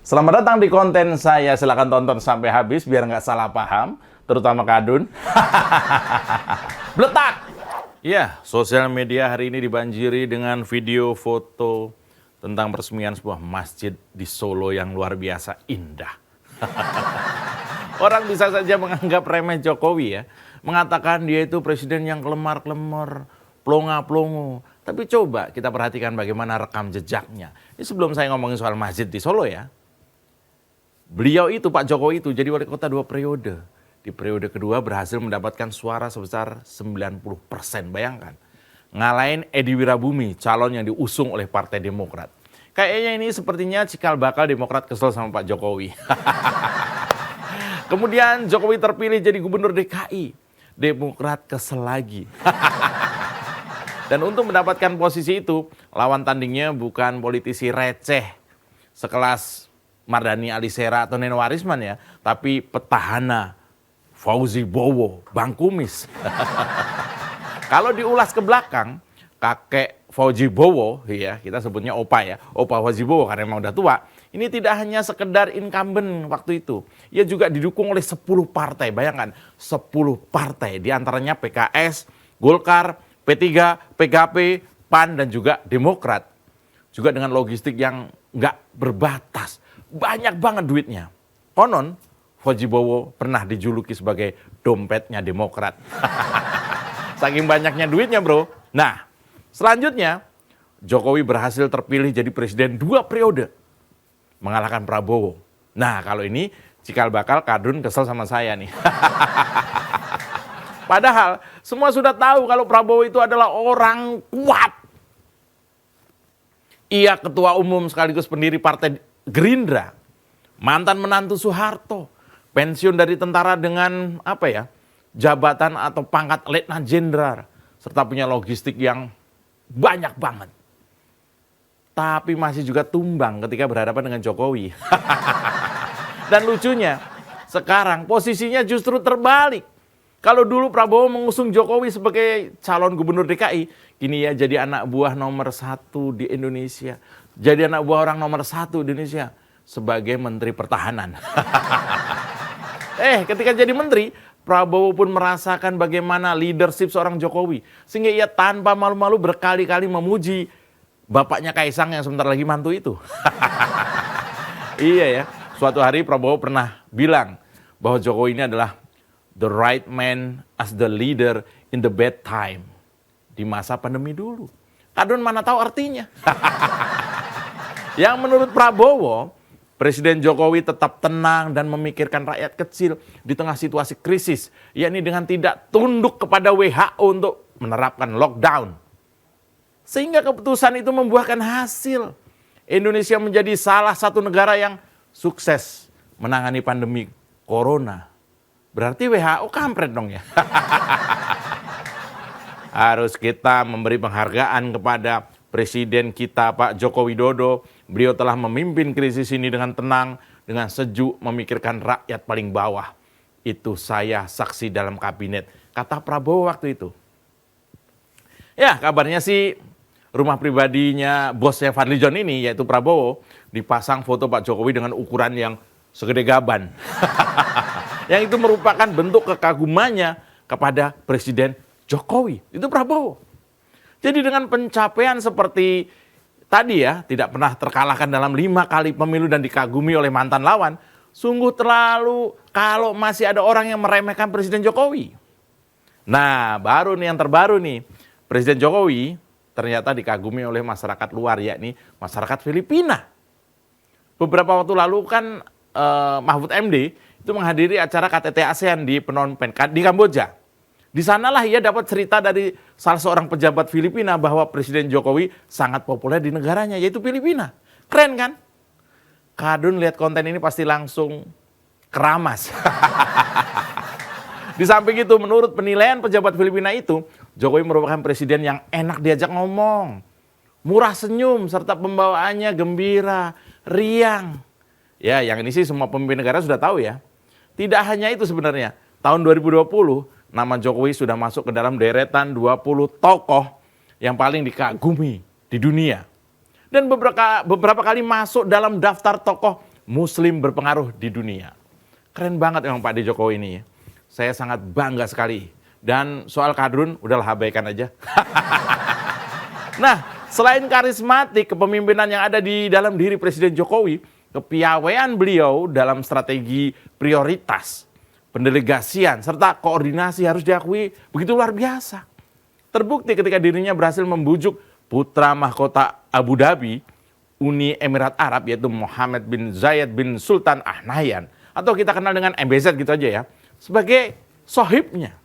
Selamat datang di konten saya. Silahkan tonton sampai habis biar nggak salah paham, terutama Kadun. Bletak! Ya, sosial media hari ini dibanjiri dengan video foto tentang peresmian sebuah masjid di Solo yang luar biasa indah. Orang bisa saja menganggap remeh Jokowi ya, mengatakan dia itu presiden yang kelemar-kelemar, plonga-plongo. Tapi coba kita perhatikan bagaimana rekam jejaknya. Ini sebelum saya ngomongin soal masjid di Solo ya. Beliau itu, Pak Jokowi itu jadi wali kota 2 periode. Di periode kedua berhasil mendapatkan suara sebesar 90%. Bayangkan. Ngalahin Edi Wirabumi, calon yang diusung oleh Partai Demokrat. Kayaknya ini sepertinya cikal bakal Demokrat kesel sama Pak Jokowi. Kemudian Jokowi terpilih jadi gubernur DKI. Demokrat kesel lagi. Dan untuk mendapatkan posisi itu, lawan tandingnya bukan politisi receh sekelas Mardhani Alisera atau Neno Warisman ya, tapi petahana Fauzi Bowo, Bang Kumis. Kalau diulas ke belakang, kakek Fauzi Bowo, ya kita sebutnya Opa ya, Opa Fauzi Bowo karena memang udah tua. Ini tidak hanya sekedar incumbent waktu itu, ia juga didukung oleh 10 partai. Bayangkan, 10 partai, diantaranya PKS, Golkar, P3, PKP, PAN, dan juga Demokrat. Juga dengan logistik yang nggak berbatas. Banyak banget duitnya. Konon, Fauzi Bowo pernah dijuluki sebagai dompetnya Demokrat. Saking banyaknya duitnya bro. Nah, selanjutnya Jokowi berhasil terpilih jadi presiden 2 periode. Mengalahkan Prabowo. Nah, kalau ini cikal bakal Kadun kesel sama saya nih. Padahal semua sudah tahu kalau Prabowo itu adalah orang kuat. Ia ketua umum sekaligus pendiri Partai Gerindra, mantan menantu Soeharto, pensiun dari tentara dengan jabatan atau pangkat letnan jenderal, serta punya logistik yang banyak banget. Tapi masih juga tumbang ketika berhadapan dengan Jokowi. Dan lucunya, sekarang posisinya justru terbalik. Kalau dulu Prabowo mengusung Jokowi sebagai calon gubernur DKI, kini ya jadi anak buah nomor 1 di Indonesia. Jadi anak buah orang nomor 1 di Indonesia sebagai Menteri Pertahanan. Ketika jadi menteri, Prabowo pun merasakan bagaimana leadership seorang Jokowi. Sehingga ia tanpa malu-malu berkali-kali memuji bapaknya Kaisang yang sebentar lagi mantu itu. Iya ya, suatu hari Prabowo pernah bilang bahwa Jokowi ini adalah the right man as the leader in the bad time. Di masa pandemi dulu. Kadun mana tahu artinya. Yang menurut Prabowo, Presiden Jokowi tetap tenang dan memikirkan rakyat kecil di tengah situasi krisis. Yakni dengan tidak tunduk kepada WHO untuk menerapkan lockdown. Sehingga keputusan itu membuahkan hasil. Indonesia menjadi salah satu negara yang sukses menangani pandemi corona. Berarti WHO kampret dong ya. Harus kita memberi penghargaan kepada Presiden kita Pak Joko Widodo. Beliau telah memimpin krisis ini dengan tenang, dengan sejuk, memikirkan rakyat paling bawah. Itu saya saksi dalam kabinet, kata Prabowo waktu itu. Ya kabarnya sih rumah pribadinya bosnya Fadlizon ini, yaitu Prabowo, dipasang foto Pak Jokowi dengan ukuran yang segede gaban. Yang itu merupakan bentuk kekagumannya kepada Presiden Jokowi. Itu Prabowo. Jadi dengan pencapaian seperti tadi ya, tidak pernah terkalahkan dalam 5 kali pemilu dan dikagumi oleh mantan lawan, sungguh terlalu kalau masih ada orang yang meremehkan Presiden Jokowi. Nah, baru nih yang terbaru nih, Presiden Jokowi ternyata dikagumi oleh masyarakat luar, yakni masyarakat Filipina. Beberapa waktu lalu kan Mahfud MD itu menghadiri acara KTT ASEAN di Phnom Penh, di Kamboja. Di sanalah ia dapat cerita dari salah seorang pejabat Filipina bahwa Presiden Jokowi sangat populer di negaranya, yaitu Filipina. Keren kan? Kadun lihat konten ini pasti langsung keramas. Di samping itu, menurut penilaian pejabat Filipina itu, Jokowi merupakan presiden yang enak diajak ngomong. Murah senyum, serta pembawaannya gembira, riang. Ya, yang ini sih semua pemimpin negara sudah tahu ya. Tidak hanya itu sebenarnya. Tahun 2020, nama Jokowi sudah masuk ke dalam deretan 20 tokoh yang paling dikagumi di dunia. Dan beberapa kali masuk dalam daftar tokoh Muslim berpengaruh di dunia. Keren banget emang Pak D. Jokowi ini ya. Saya sangat bangga sekali. Dan soal kadrun, udahlah abaikan aja. Nah, selain karismatik kepemimpinan yang ada di dalam diri Presiden Jokowi, kepiawaian beliau dalam strategi prioritas, pendelegasian, serta koordinasi harus diakui begitu luar biasa. Terbukti ketika dirinya berhasil membujuk putra mahkota Abu Dhabi, Uni Emirat Arab, yaitu Mohammed bin Zayed bin Sultan Al Nahyan, atau kita kenal dengan MBZ gitu aja ya, sebagai sohibnya,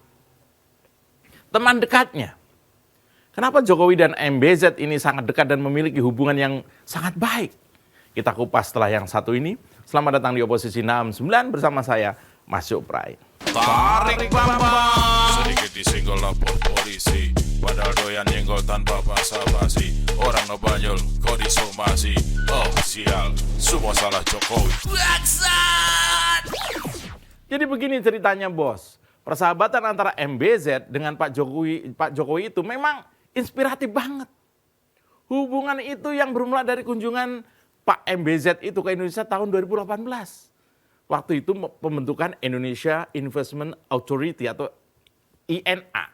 teman dekatnya. Kenapa Jokowi dan MBZ ini sangat dekat dan memiliki hubungan yang sangat baik? Kita kupas setelah yang satu ini. Selamat datang di Oposisi 69 bersama saya, Mas Yoprai. Tarik bambang, sedikit disinggol lapor polisi, padahal doyan nyenggol tanpa basa-basi. Orang ngebanyol, kau disomasi. Oh sial, semua salah Jokowi. Jadi begini ceritanya bos, persahabatan antara MBZ dengan Pak Jokowi itu memang inspiratif banget. Hubungan itu yang bermula dari kunjungan Pak MBZ itu ke Indonesia tahun 2018. Waktu itu pembentukan Indonesia Investment Authority atau INA.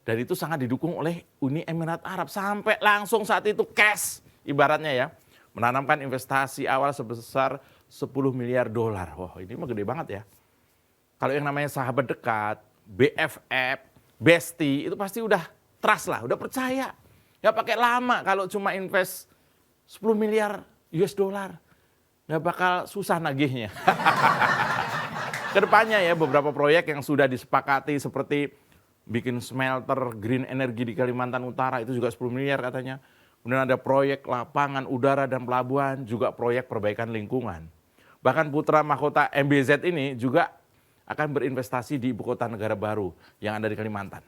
Dan itu sangat didukung oleh Uni Emirat Arab. Sampai langsung saat itu cash ibaratnya ya. Menanamkan investasi awal sebesar 10 miliar dolar. Wah ini mah gede banget ya. Kalau yang namanya sahabat dekat, BFF, Bestie itu pasti udah trust lah, udah percaya. Gak pakai lama kalau cuma invest 10 miliar US dollar. Nggak bakal susah nagihnya. Kedepannya ya beberapa proyek yang sudah disepakati seperti bikin smelter green energy di Kalimantan Utara itu juga 10 miliar katanya. Kemudian ada proyek lapangan udara dan pelabuhan, juga proyek perbaikan lingkungan. Bahkan putra mahkota MBZ ini juga akan berinvestasi di ibu kota negara baru yang ada di Kalimantan.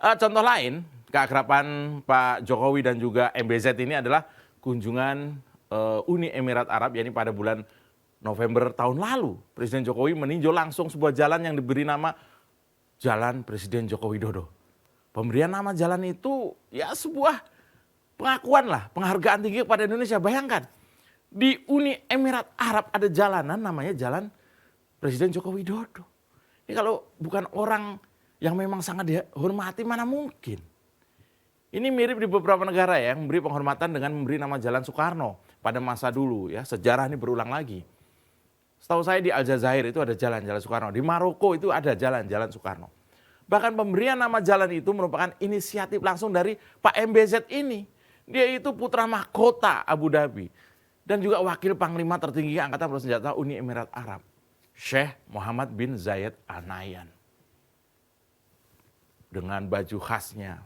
Contoh lain, keakraban Pak Jokowi dan juga MBZ ini adalah kunjungan Uni Emirat Arab, yakni pada bulan November tahun lalu. Presiden Jokowi meninjau langsung sebuah jalan yang diberi nama Jalan Presiden Joko Widodo. Pemberian nama jalan itu ya sebuah pengakuan lah, penghargaan tinggi kepada Indonesia. Bayangkan, di Uni Emirat Arab ada jalanan namanya Jalan Presiden Joko Widodo. Ini kalau bukan orang yang memang sangat dihormati, mana mungkin. Ini mirip di beberapa negara ya, yang memberi penghormatan dengan memberi nama Jalan Soekarno pada masa dulu ya. Sejarah ini berulang lagi. Setahu saya di Aljazair itu ada Jalan Soekarno. Di Maroko itu ada Jalan Soekarno. Bahkan pemberian nama jalan itu merupakan inisiatif langsung dari Pak MBZ ini. Dia itu putra mahkota Abu Dhabi. Dan juga wakil panglima tertinggi Angkatan Bersenjata Uni Emirat Arab, Sheikh Mohammed bin Zayed Al Nahyan. Dengan baju khasnya,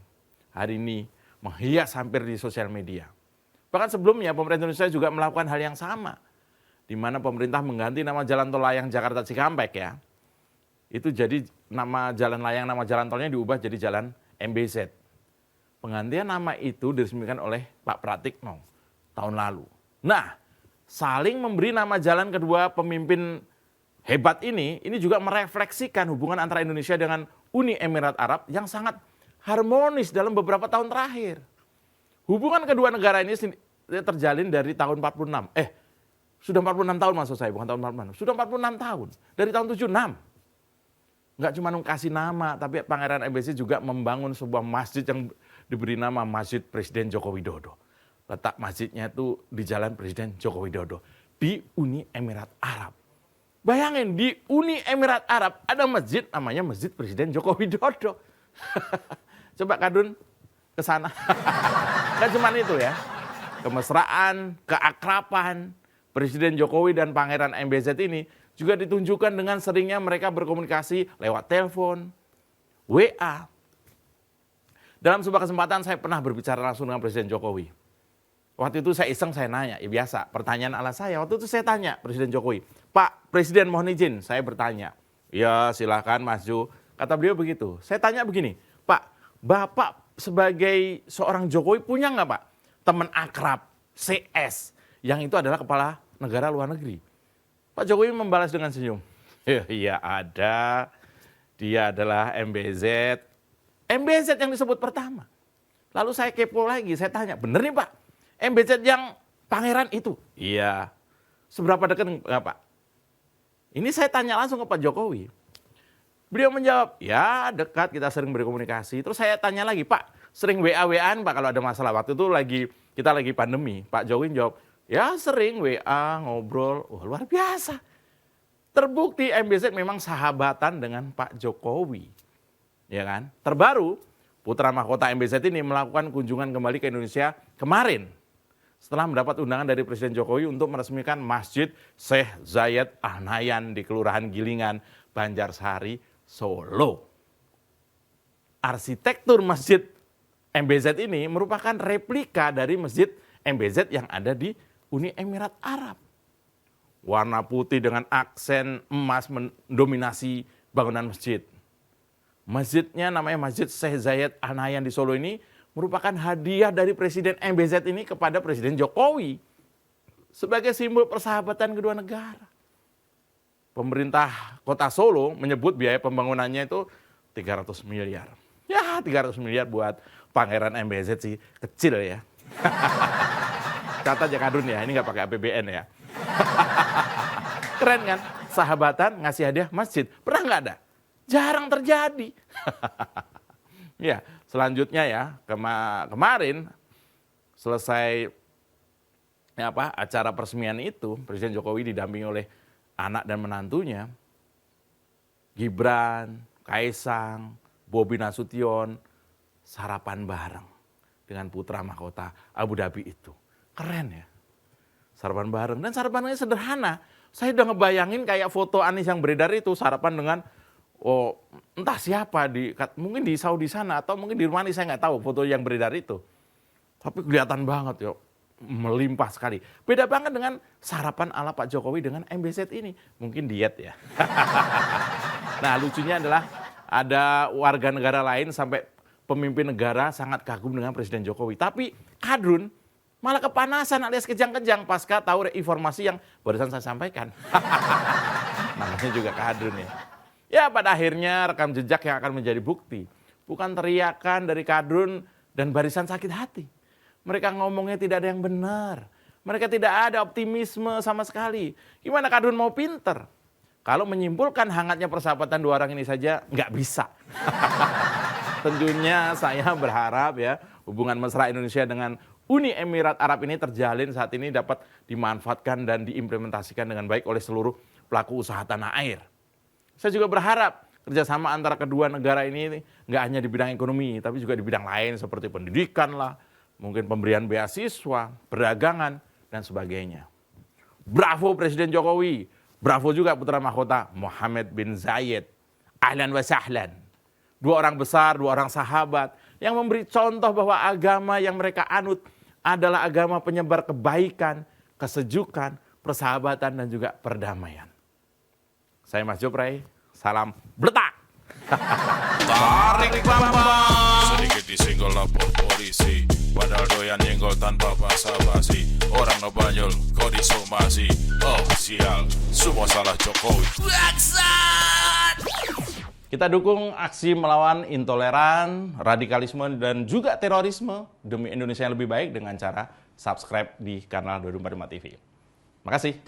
hari ini menghias hampir di sosial media. Bahkan sebelumnya pemerintah Indonesia juga melakukan hal yang sama. Di mana pemerintah mengganti nama jalan tol layang Jakarta Cikampek ya. Itu jadi nama jalan layang, nama jalan tolnya diubah jadi Jalan MBZ. Penggantian nama itu diresmikan oleh Pak Pratikno tahun lalu. Nah, saling memberi nama jalan kedua pemimpin hebat ini juga merefleksikan hubungan antara Indonesia dengan Uni Emirat Arab yang sangat harmonis dalam beberapa tahun terakhir. Hubungan kedua negara ini terjalin dari tahun 46. Sudah 46 tahun maksud saya, bukan tahun 46. Sudah 46 tahun. Dari tahun 76. Enggak cuma kasih nama, tapi Pangeran MBZ juga membangun sebuah masjid yang diberi nama Masjid Presiden Joko Widodo. Letak masjidnya itu di Jalan Presiden Joko Widodo. Di Uni Emirat Arab. Bayangin, di Uni Emirat Arab ada masjid namanya Masjid Presiden Joko Widodo. Coba Kadun ke sana. Kan cuma itu ya. Kemesraan, keakraban Presiden Jokowi dan Pangeran MBZ ini juga ditunjukkan dengan seringnya mereka berkomunikasi lewat telepon, WA. Dalam sebuah kesempatan saya pernah berbicara langsung dengan Presiden Jokowi. Waktu itu saya iseng, saya nanya, ya biasa, pertanyaan ala saya. Waktu itu saya tanya Presiden Jokowi, Pak Presiden mohon izin, saya bertanya. Ya silakan Mas Jo. Kata beliau begitu. Saya tanya begini, Pak, Bapak sebagai seorang Jokowi punya nggak Pak teman akrab, CS, yang itu adalah kepala negara luar negeri? Pak Jokowi membalas dengan senyum. Iya ada, dia adalah MBZ. MBZ yang disebut pertama. Lalu saya kepo lagi, saya tanya, bener nih Pak, MBZ yang Pangeran itu. Iya. Seberapa dekat enggak, Pak? Ini saya tanya langsung ke Pak Jokowi. Beliau menjawab, ya dekat, kita sering berkomunikasi. Terus saya tanya lagi, Pak, sering WA-WAan Pak kalau ada masalah. Waktu itu kita lagi pandemi. Pak Jokowi jawab, ya sering WA, ngobrol. Wah, luar biasa. Terbukti MBZ memang sahabatan dengan Pak Jokowi. Ya kan? Terbaru, putra mahkota MBZ ini melakukan kunjungan kembali ke Indonesia kemarin. Setelah mendapat undangan dari Presiden Jokowi untuk meresmikan Masjid Syekh Zayed Al Nahyan di Kelurahan Gilingan, Banjarsari, Solo. Arsitektur Masjid MBZ ini merupakan replika dari Masjid MBZ yang ada di Uni Emirat Arab. Warna putih dengan aksen emas mendominasi bangunan masjid. Masjidnya namanya Masjid Syekh Zayed Al Nahyan di Solo ini merupakan hadiah dari Presiden MBZ ini kepada Presiden Jokowi sebagai simbol persahabatan kedua negara. Pemerintah Kota Solo menyebut biaya pembangunannya itu 300 miliar. Ya 300 miliar buat Pangeran MBZ sih kecil ya. Catat ya Kadun ya, ini nggak pakai APBN ya. Keren kan? Sahabatan ngasih hadiah masjid. Pernah nggak ada? Jarang terjadi. Ya, selanjutnya ya, kemarin selesai acara peresmian itu, Presiden Jokowi didampingi oleh anak dan menantunya, Gibran, Kaisang, Bobi Nasution, sarapan bareng dengan putra mahkota Abu Dhabi itu. Keren ya. Sarapan bareng, dan sarapannya sederhana. Saya udah ngebayangin kayak foto Anies yang beredar itu, sarapan dengan entah siapa, mungkin di Saudi sana atau mungkin di rumah ini, saya nggak tahu foto yang beredar itu. Tapi kelihatan banget ya, melimpah sekali. Beda banget dengan sarapan ala Pak Jokowi dengan MBZ ini. Mungkin diet ya. Nah lucunya adalah ada warga negara lain sampai pemimpin negara sangat kagum dengan Presiden Jokowi. Tapi Kadrun malah kepanasan alias kejang-kejang pasca tahu informasi yang barusan saya sampaikan. Namanya juga Kadrun ya. Ya pada akhirnya rekam jejak yang akan menjadi bukti. Bukan teriakan dari Kadrun dan barisan sakit hati. Mereka ngomongnya tidak ada yang benar. Mereka tidak ada optimisme sama sekali. Gimana Kadrun mau pinter? Kalau menyimpulkan hangatnya persahabatan dua orang ini saja nggak bisa. Tentunya saya berharap ya hubungan mesra Indonesia dengan Uni Emirat Arab ini terjalin saat ini dapat dimanfaatkan dan diimplementasikan dengan baik oleh seluruh pelaku usaha tanah air. Saya juga berharap kerjasama antara kedua negara ini nggak hanya di bidang ekonomi, tapi juga di bidang lain seperti pendidikan lah, mungkin pemberian beasiswa, perdagangan, dan sebagainya. Bravo Presiden Jokowi, bravo juga putra mahkota Mohammed bin Zayed. Ahlan wa sahlan. Dua orang besar, dua orang sahabat yang memberi contoh bahwa agama yang mereka anut adalah agama penyebar kebaikan, kesejukan, persahabatan, dan juga perdamaian. Saya Mas Jopray, salam bletak. Tarik bambang. Sedikit disenggol lapor polisi, padahal doyan nyenggol tanpa basa-basi. Orang ngebanyol, kok disomasi. Oh sial, semua salah Jokowi. Kita dukung aksi melawan intoleran, radikalisme, dan juga terorisme demi Indonesia yang lebih baik dengan cara subscribe di kanal 245 TV. Makasih.